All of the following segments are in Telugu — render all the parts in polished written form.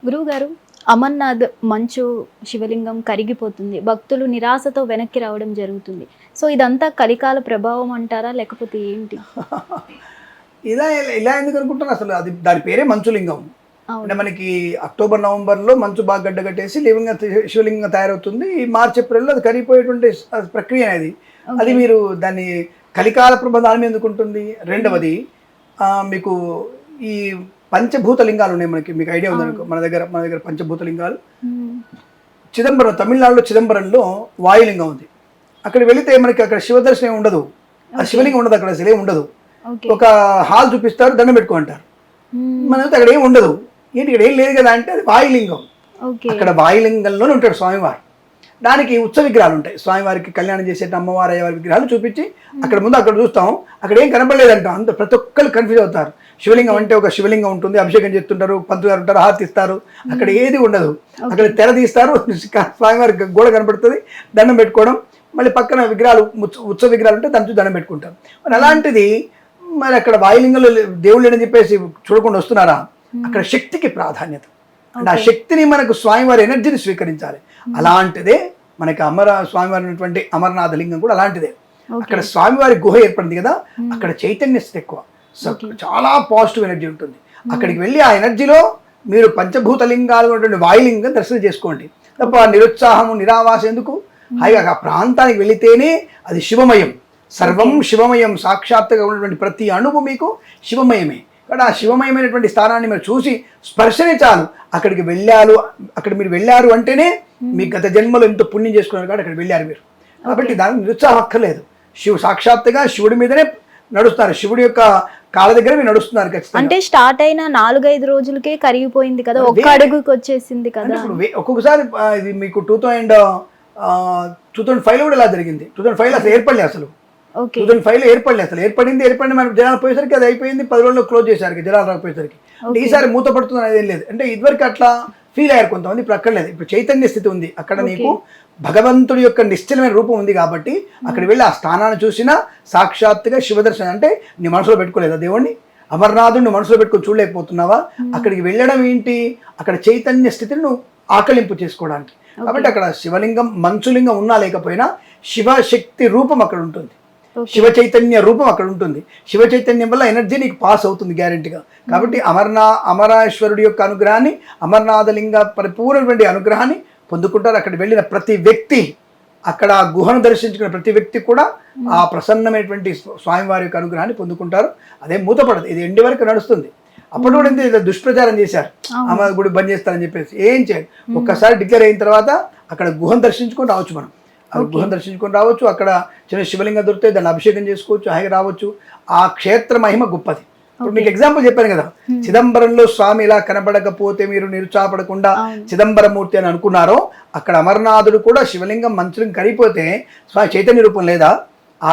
గురువుగారు, అమర్నాథ్ మంచు శివలింగం కరిగిపోతుంది. భక్తులు నిరాశతో వెనక్కి రావడం జరుగుతుంది. సో ఇదంతా కలికాల ప్రభావం అంటారా? లేకపోతే ఏంటి? ఇలా ఇలా ఎందుకు అనుకుంటున్నారు? అసలు అది దాని పేరే మంచులింగం. అవును. అంటే మనకి అక్టోబర్ నవంబర్లో మంచు బాగా గడ్డగట్టేసి శివలింగం తయారవుతుంది. ఈ మార్చి ఏప్రిల్లో అది కరిగిపోయేటువంటి ప్రక్రియ అనేది. అది మీరు దాన్ని కలికాల ప్రభావం ఎందుకు ఉంటుంది? రెండవది మీకు ఈ పంచభూత లింగాలు ఉన్నాయి. మీకు ఐడియా ఉందనుకో, మన దగ్గర పంచభూత లింగాలు. చిదంబరం, తమిళనాడులో చిదంబరంలో వాయులింగం ఉంది. అక్కడ వెళితే మనకి అక్కడ శివ దర్శనం ఉండదు, ఆ శివలింగం ఉండదు, అక్కడ అసలు ఏమి ఉండదు. ఒక హాల్ చూపిస్తారు, దండం పెట్టుకుంటారు. మన అక్కడ ఏమి ఉండదు. ఏంటి ఇక్కడ ఏం లేదు కదా అంటే అది వాయులింగం. అక్కడ వాయులింగంలోనే ఉంటాడు స్వామివారు. దానికి ఉత్సవ విగ్రహాలు ఉంటాయి. స్వామివారికి కళ్యాణం చేసేట అమ్మవారి అయ్యవారి విగ్రహాలు చూపించి అక్కడ ముందు అక్కడ చూస్తాం, అక్కడ ఏం కనపడలేదంటాం. అంత ప్రతి ఒక్కరు కన్ఫ్యూజ్ అవుతారు. శివలింగం అంటే ఒక శివలింగం ఉంటుంది, అభిషేకం చేస్తుంటారు, పంతులు గారు ఉంటారు, హారతి ఇస్తారు. అక్కడ ఏది ఉండదు. అక్కడ తెర తీస్తారు, స్వామివారి గోడ కనపడుతుంది, దండం పెట్టుకోవడం. మళ్ళీ పక్కన విగ్రహాలు, ఉత్సవ విగ్రహాలు ఉంటే దాని దండం పెట్టుకుంటారు. మరి అలాంటిది మరి అక్కడ వాయులింగంలో దేవుళ్ళు అని చెప్పేసి చూడకుండా వస్తున్నారా? అక్కడ శక్తికి ప్రాధాన్యత. అంటే ఆ శక్తిని మనకు స్వామివారి ఎనర్జీని స్వీకరించాలి. అలాంటిదే మనకి స్వామివారి ఉన్నటువంటి అమర్నాథ లింగం కూడా అలాంటిదే. అక్కడ స్వామివారి గుహ ఏర్పడింది కదా, అక్కడ చైతన్యత ఎక్కువ, చాలా పాజిటివ్ ఎనర్జీ ఉంటుంది. అక్కడికి వెళ్ళి ఆ ఎనర్జీలో మీరు పంచభూత లింగాలు ఉన్నటువంటి వాయులింగం దర్శనం చేసుకోండి. తప్ప నిరుత్సాహము నిరావాస ఎందుకు? హాయిగా ఆ ప్రాంతానికి వెళితేనే అది శివమయం, సర్వం శివమయం. సాక్షాత్తుగా ఉన్నటువంటి ప్రతి అణువు మీకు శివమయమే. కాబట్టి ఆ శివమయమైనటువంటి స్థానాన్ని మీరు చూసి స్పర్శనే చాలు. అక్కడికి మీరు వెళ్ళారు అంటేనే మీ గత జన్మలో ఎంతో పుణ్యం చేసుకున్నారు కాబట్టి అక్కడికి వెళ్ళారు మీరు. కాబట్టి దానికి నిరుత్సాహం అక్కర్లేదు. సాక్షాత్తుగా శివుడి మీదనే నడుస్తున్నారు, శివుడి యొక్క కాళ్ళ దగ్గర మీరు నడుస్తున్నారు. ఖచ్చితంగా అంటే స్టార్ట్ అయిన 4-5 రోజులకే కరిగిపోయింది కదా, ఒక్క అడుగుకి వచ్చేసింది కదా. ఒక్కొక్కసారి ఇది మీకు 2005లో కూడా ఇలా జరిగింది. 2005లో అసలు ఏర్పడలే, అసలు 2005లో ఏర్పడింది మనకు జనాలు పోయేసరికి అది అయిపోయింది. 10 రోజుల్లో క్లోజ్ చేశారు జనాలు రాకపోయేసరికి. అంటే ఈసారి మూత పడుతుంది అనేది ఏం లేదు. అంటే ఇదివరకు అట్లా ఫీల్ అయ్యారు కొంతమంది, ఇప్పుడు అక్కడ లేదు. ఇప్పుడు చైతన్య స్థితి ఉంది అక్కడ. నీకు భగవంతుడి యొక్క నిశ్చలమైన రూపం ఉంది కాబట్టి అక్కడ వెళ్ళి ఆ స్థానాన్ని చూసినా సాక్షాత్తుగా శివదర్శనం. అంటే నీ మనసులో పెట్టుకోలేదా దేవుణ్ణి? అమర్నాథుడిని మనసులో పెట్టుకొని చూడలేకపోతున్నావా? అక్కడికి వెళ్ళడం ఏంటి? అక్కడ చైతన్య స్థితిని నువ్వు ఆకలింపు చేసుకోవడానికి. కాబట్టి అక్కడ శివలింగం, మంచులింగం ఉన్నా లేకపోయినా శివశక్తి రూపం అక్కడ ఉంటుంది, శివ చైతన్య రూపం అక్కడ ఉంటుంది. శివ చైతన్యం వల్ల ఎనర్జీ నీకు పాస్ అవుతుంది గ్యారెంటీగా. కాబట్టి అమరేశ్వరుడి యొక్క అనుగ్రహాన్ని, అమర్నాథలింగ పరిపూర్ణటువంటి అనుగ్రహాన్ని పొందుకుంటారు. అక్కడ వెళ్ళిన ప్రతి వ్యక్తి, అక్కడ గుహను దర్శించుకున్న ప్రతి వ్యక్తి కూడా ఆ ప్రసన్నమైనటువంటి స్వామివారి యొక్క అనుగ్రహాన్ని పొందుకుంటారు. అదే మూతపడదు, ఇది ఎండి వరకు నడుస్తుంది. అప్పుడు కూడా ఇంత దుష్ప్రచారం చేశారు, అమ్మ గుడి బంద్ చేస్తారని చెప్పేసి. ఏం చేయాలి? ఒక్కసారి డిక్లేర్ అయిన తర్వాత అక్కడ గుహను దర్శించుకొని రావచ్చు. మనం గుహను దర్శించుకొని రావచ్చు. అక్కడ చిన్న శివలింగం దొరికితే దాన్ని అభిషేకం చేసుకోవచ్చు, హాయిగా రావచ్చు. ఆ క్షేత్ర మహిమ గొప్పది. ఇప్పుడు మీకు ఎగ్జాంపుల్ చెప్పాను కదా, చిదంబరంలో స్వామి ఇలా కనబడకపోతే మీరు నిరుత్సాహపడకుండా చిదంబరమూర్తి అని అనుకున్నారో, అక్కడ అమర్నాథుడు కూడా శివలింగం మంచులింగం కరిగిపోతే స్వామి చైతన్య రూపం లేదా? ఆ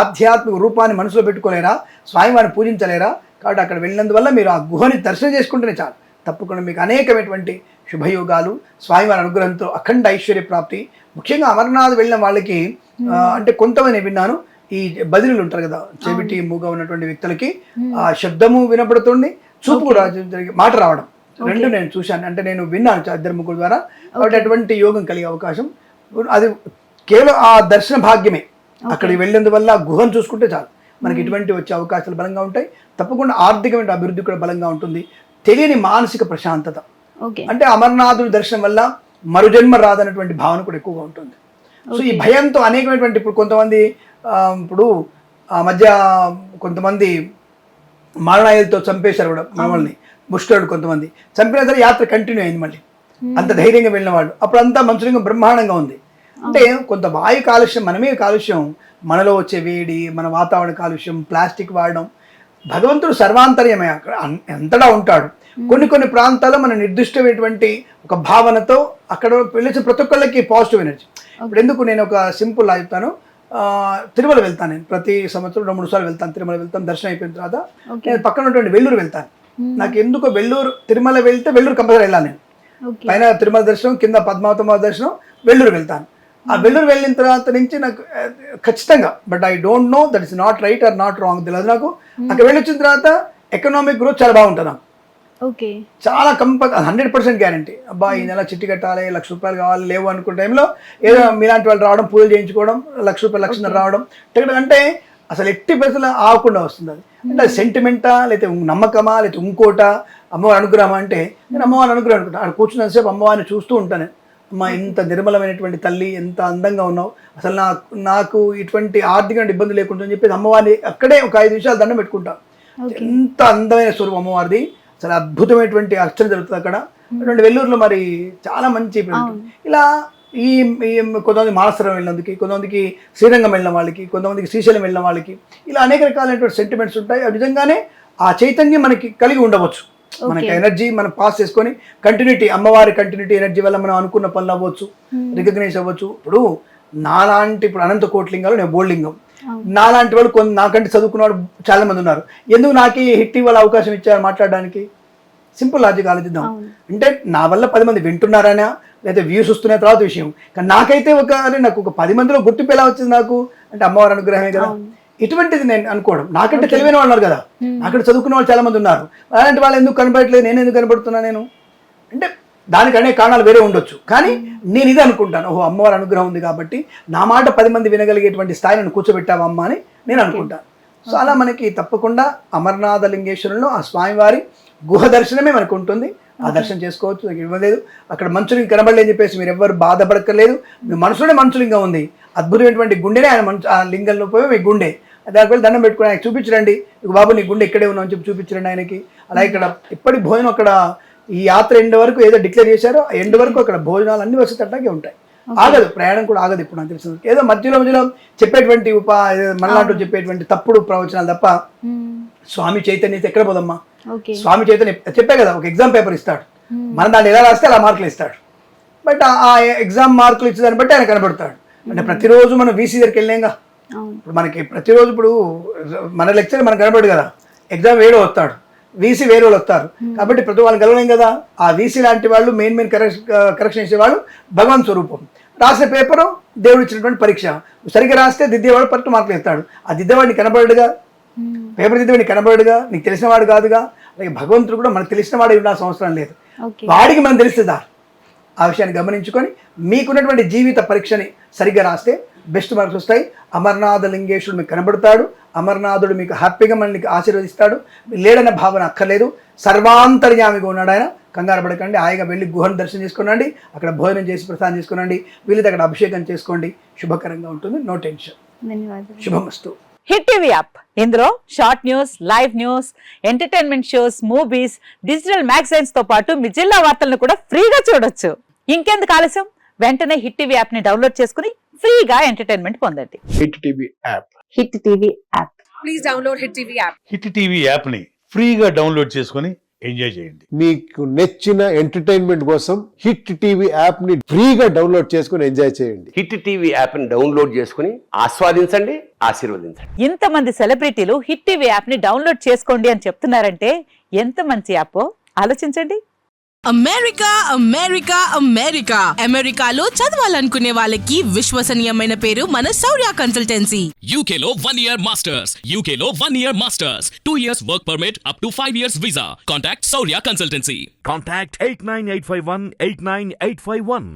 ఆధ్యాత్మిక రూపాన్ని మనసులో పెట్టుకోలేరా? స్వామివారిని పూజించలేరా? కాబట్టి అక్కడ వెళ్ళినందువల్ల మీరు ఆ గుహని దర్శనం చేసుకుంటేనే చాలు. తప్పకుండా మీకు అనేకమైనటువంటి శుభయోగాలు, స్వామివారి అనుగ్రహంతో అఖండ ఐశ్వర్య ప్రాప్తి. ముఖ్యంగా అమర్నాథ్ వెళ్ళిన వాళ్ళకి అంటే కొంతమంది విన్నాను, ఈ బదిలీలు ఉంటారు కదా, చెవిటి మూగ ఉన్నటువంటి వ్యక్తులకి ఆ శబ్దము వినపడుతుంది, చూపు కూడా మాట రావడం, రెండు నేను చూశాను. అంటే నేను విన్నాను 2-3 ద్వారా. కాబట్టి అటువంటి యోగం కలిగే అవకాశం అది కేవలం ఆ దర్శన భాగ్యమే. అక్కడికి వెళ్ళినందువల్ల గుహను చూసుకుంటే చాలు, మనకి ఇటువంటి వచ్చే అవకాశాలు బలంగా ఉంటాయి. తప్పకుండా ఆర్థికమైన అభివృద్ధి కూడా బలంగా ఉంటుంది. తెలియని మానసిక ప్రశాంతత, అంటే అమర్నాథుడి దర్శనం వల్ల మరుజన్మ రాదన్నటువంటి భావన కూడా ఎక్కువగా ఉంటుంది. సో ఈ భయంతో అనేకమైనటువంటి ఇప్పుడు కొంతమంది ఇప్పుడు ఆ మధ్య కొంతమంది మారణాయులతో చంపేశారు కూడా మనల్ని, ముష్కరుడు కొంతమంది చంపినా సరే యాత్ర కంటిన్యూ అయింది మళ్ళీ. అంత ధైర్యంగా వెళ్ళిన వాళ్ళు. అప్పుడు అంతా మంచులింగం బ్రహ్మాండంగా ఉంది. అంటే కొంత వాయు కాలుష్యం, మనమే కాలుష్యం, మనలో వచ్చే వేడి, మన వాతావరణ కాలుష్యం, ప్లాస్టిక్ వాడడం. భగవంతుడు సర్వాంతర్యమే, అక్కడ ఎంతటా ఉంటాడు. కొన్ని ప్రాంతాల్లో మన నిర్దిష్టమైనటువంటి ఒక భావనతో అక్కడ వెళ్ళి ప్రతి ఒక్కళ్ళకి పాజిటివ్ ఎనర్జీ. ఇప్పుడు ఎందుకు నేను ఒక సింపుల్ చెప్తాను. తిరుమల వెళ్తాను నేను, ప్రతి సంవత్సరం 2-3 సార్లు వెళ్తాను. తిరుమల వెళ్తాను, దర్శనం అయిపోయిన తర్వాత నేను పక్కన ఉన్నటువంటి వెల్లూరు వెళ్తాను. నాకు ఎందుకో తిరుమల వెళ్తే వెల్లూరు కంపల్సరీ వెళ్ళాను నేను. పైన తిరుమల దర్శనం, కింద పద్మావతమ్మ దర్శనం, వెల్లూరు వెళ్తాను. ఆ వెల్లూరు వెళ్ళిన తర్వాత నుంచి నాకు ఖచ్చితంగా, but I don't know that is not right are not wrong తెలియదు నాకు. అక్కడ వెళ్ళొచ్చిన తర్వాత ఎకనామిక్ గ్రోత్ చాలా బాగుంటుంది నాకు. ఓకే. చాలా 100% గ్యారంటీ. అబ్బా ఈ నెల చిట్టి కట్టాలి, ₹1,00,000 కావాలి, లేవు అనుకున్న టైంలో ఏదో మీలాంటి వాళ్ళు రావడం, పూజలు చేయించుకోవడం, ₹1,00,000 1,50,000 రావడం అంటే అసలు ఎట్టి పరిస్థితుల్లో ఆగకుండా వస్తుంది. అది అంటే అది సెంటిమెంటా, లేకపోతే నమ్మకమా, లేకపోతే ఇంకోట, అమ్మవారి అనుగ్రహం అంటే నేను అమ్మవారి అనుగ్రహం అనుకుంటాను. అక్కడ కూర్చున్నంతసేపు అమ్మవారిని చూస్తూ ఉంటాను. అమ్మ ఇంత నిర్మలమైనటువంటి తల్లి, ఎంత అందంగా ఉన్నావు, అసలు నాకు ఇటువంటి ఆర్థిక ఇబ్బంది లేకుండా అని చెప్పేసి అమ్మవారిని అక్కడే ఒక 5 నిమిషాలు దండం పెట్టుకుంటాను. ఎంత అందమైన స్వరూపం అమ్మవారిది, చాలా అద్భుతమైనటువంటి అర్చన జరుగుతుంది అక్కడ. అటువంటి వెల్లూరులో మరి చాలా మంచి ఇలా ఈ కొంతమంది మానసరం వెళ్ళినందుకు, కొంతమందికి శ్రీరంగం వెళ్ళిన వాళ్ళకి, కొంతమందికి శ్రీశైలం వెళ్ళిన వాళ్ళకి ఇలా అనేక రకాలైనటువంటి సెంటిమెంట్స్ ఉంటాయి. అవి నిజంగానే ఆ చైతన్యం మనకి కలిగి ఉండవచ్చు. మనకి ఎనర్జీ మనం పాస్ చేసుకొని కంటిన్యూటీ, అమ్మవారి కంటిన్యూటీ ఎనర్జీ వల్ల మనం అనుకున్న పనులు అవ్వచ్చు, రికగ్నైజ్ అవ్వచ్చు. ఇప్పుడు నాలాంటి అనంత కోట్లింగాలు, నేను బోల్లింగం, నాలాంటి వాళ్ళు నాకంటే చదువుకున్న వాళ్ళు చాలా మంది ఉన్నారు. ఎందుకు నాకు హిట్ ఇవ్వాలి అవకాశం ఇచ్చారు మాట్లాడడానికి? సింపుల్ లాజిక్ ఆలోచిద్దాం. అంటే నా వల్ల 10 మంది వింటున్నారనా, లేదా వ్యూస్ వస్తున్న తర్వాత విషయం. కానీ నాకైతే నాకు ఒక 10 మందిలో గుర్తింపు ఎలా వచ్చింది నాకు అంటే అమ్మవారి అనుగ్రహమే కదా. ఇటువంటిది నేను అనుకోవడం. నాకంటే తెలివైన వాళ్ళు ఉన్నారు కదా, నాకంటే చదువుకున్న వాళ్ళు చాలా మంది ఉన్నారు. అలాంటి వాళ్ళు ఎందుకు కనబడట్లేదు, నేను ఎందుకు కనబడుతున్నా నేను అంటే దానికి అనేక కారణాలు వేరే ఉండొచ్చు. కానీ నేను ఇది అనుకుంటాను, ఓహో అమ్మవారి అనుగ్రహం ఉంది కాబట్టి నా మాట 10 మంది వినగలిగేటువంటి స్థాయి నన్ను కూర్చోబెట్టావా అమ్మ అని నేను అనుకుంటాను. సో అలా మనకి తప్పకుండా అమర్నాథ లింగేశ్వరంలో ఆ స్వామివారి గుహ దర్శనమే మనకు ఉంటుంది. ఆ దర్శనం చేసుకోవచ్చు, ఇవ్వలేదు. అక్కడ మంచులింగం కనబడలేని చెప్పేసి మీరు ఎవ్వరు బాధపడక్కర్లేదు. మీ మనసులోనే మంచులింగం ఉంది, అద్భుతమైనటువంటి గుండెనే ఆయన ఆ లింగంలో పోయి మీ గుండె దానికి వెళ్ళి దండం పెట్టుకుని ఆయనకి చూపించరండి. ఇక బాబు నీ గుండె ఇక్కడే ఉన్నావు అని చెప్పి చూపించరండి ఆయనకి. అలాగే ఇక్కడ ఇప్పటి భోజనం అక్కడ ఈ యాత్ర ఎండ్ వరకు ఏదో డిక్లేర్ చేశారో ఆ ఎండ్ వరకు అక్కడ భోజనాలు అన్ని వసతట్టాగే ఉంటాయి. ఆగదు, ప్రయాణం కూడా ఆగదు. ఇప్పుడు నాకు తెలిసింది ఏదో మధ్యలో చెప్పేటువంటి మనలాంటి చెప్పేటువంటి తప్పుడు ప్రవచనాలు తప్ప స్వామి చైతన్యత ఎక్కడ పోదమ్మా. స్వామి చైతన్య చెప్పే కదా, ఒక ఎగ్జామ్ పేపర్ ఇస్తాడు, మనం దాన్ని ఎలా రాస్తే అలా మార్కులు ఇస్తాడు. బట్ ఆ ఎగ్జామ్ మార్కులు ఇచ్చేదాన్ని బట్టి ఆయన కనబడతాడు. అంటే ప్రతిరోజు మనం వీసీ దగ్గరికి వెళ్ళాంగా, ఇప్పుడు మనకి ప్రతిరోజు ఇప్పుడు మన లెక్చర్ మనకు కనబడు కదా, ఎగ్జామ్ వేరే వస్తాడు, వీసీ వేరే వాళ్ళు వస్తారు. కాబట్టి ప్రతి వాళ్ళని కలవలేం కదా. ఆ వీసీ లాంటి వాళ్ళు మెయిన్ కరెక్షన్ చేసేవాళ్ళు భగవాన్ స్వరూపం. రాసిన పేపరు దేవుడు ఇచ్చినటువంటి పరీక్ష, సరిగ్గా రాస్తే దిద్దేవాడు పట్టు మార్కులు ఇస్తాడు. ఆ దిద్దేవాడిని కనబడుగా, పేపర్ దిద్దేవాడిని కనబడుగా, నీకు తెలిసిన వాడు కాదుగా. అలాగే భగవంతుడు కూడా మనకు తెలిసిన వాడు ఉండాల్సిన అవసరం లేదు, వాడికి మనం తెలుస్తుందా. ఆ విషయాన్ని గమనించుకొని మీకున్నటువంటి జీవిత పరీక్షని సరిగ్గా రాస్తే బెస్ట్ మార్క్స్ వస్తాయి. అమర్నాథ లింగేశ్వరుడు మీకు కనబడతాడు. అమర్నాథుడు మీకు హ్యాపీగా మనల్ని ఆశీర్వదిస్తాడు. లేడన్న భావన అక్కర్లేదు, సర్వాంతర్యామిగా ఉన్నాడు ఆయన. కంగారు పడకండి, హాయిగా వెళ్ళి గుహను దర్శనం చేసుకునండి, అక్కడ భోజనం చేసి ప్రసాదం చేసుకునండి, వీళ్ళది అక్కడ అభిషేకం చేసుకోండి. శుభకరంగా ఉంటుంది, నో టెన్షన్. శుభమస్తు. హిట్ టీవీ యాప్, ఇందులో short news, live news, entertainment shows, movies, digital magazines తో పాటు మీ జిల్లా వార్తలను కూడా ఫ్రీగా చూడొచ్చు. ఇంకెందుకు ఆలస్యం, వెంటనే హిట్ టీవీ యాప్ ని డౌన్లోడ్ చేసుకుని ఫ్రీగా ఎంటర్టైన్మెంట్ పొందండి. Hit TV app. Hit TV app. Please download hit TV app. Hit TV app ని ఫ్రీగా డౌన్లోడ్ చేసుకొని ఎంజాయ్ చేయండి. మీకు నచ్చిన ఎంటర్టైన్మెంట్ కోసం హిట్ టీవీ యాప్ ని ఫ్రీగా డౌన్లోడ్ చేసుకొని ఎంజాయ్ చేయండి. హిట్ టీవీ యాప్ ని డౌన్లోడ్ చేసుకుని ఆస్వాదించండి, ఆశీర్వదించండి. ఇంతమంది సెలబ్రిటీలు హిట్ టీవీ యాప్ ని డౌన్లోడ్ చేసుకోండి అని చెప్తున్నారంటే ఎంత మంచి యాప్ ఆలోచించండి. అమెరికా అమెరికా అమెరికా అమెరికాలో చదవాలనుకునే వాళ్ళకి విశ్వసనీయమైన పేరు మన శౌర్య కన్సల్టెన్సీ. UK లో 1 year masters, UK లో 1 year masters, 2 years work permit up to 5 years visa. Contact Saurya Consultancy. Contact 89851 89851.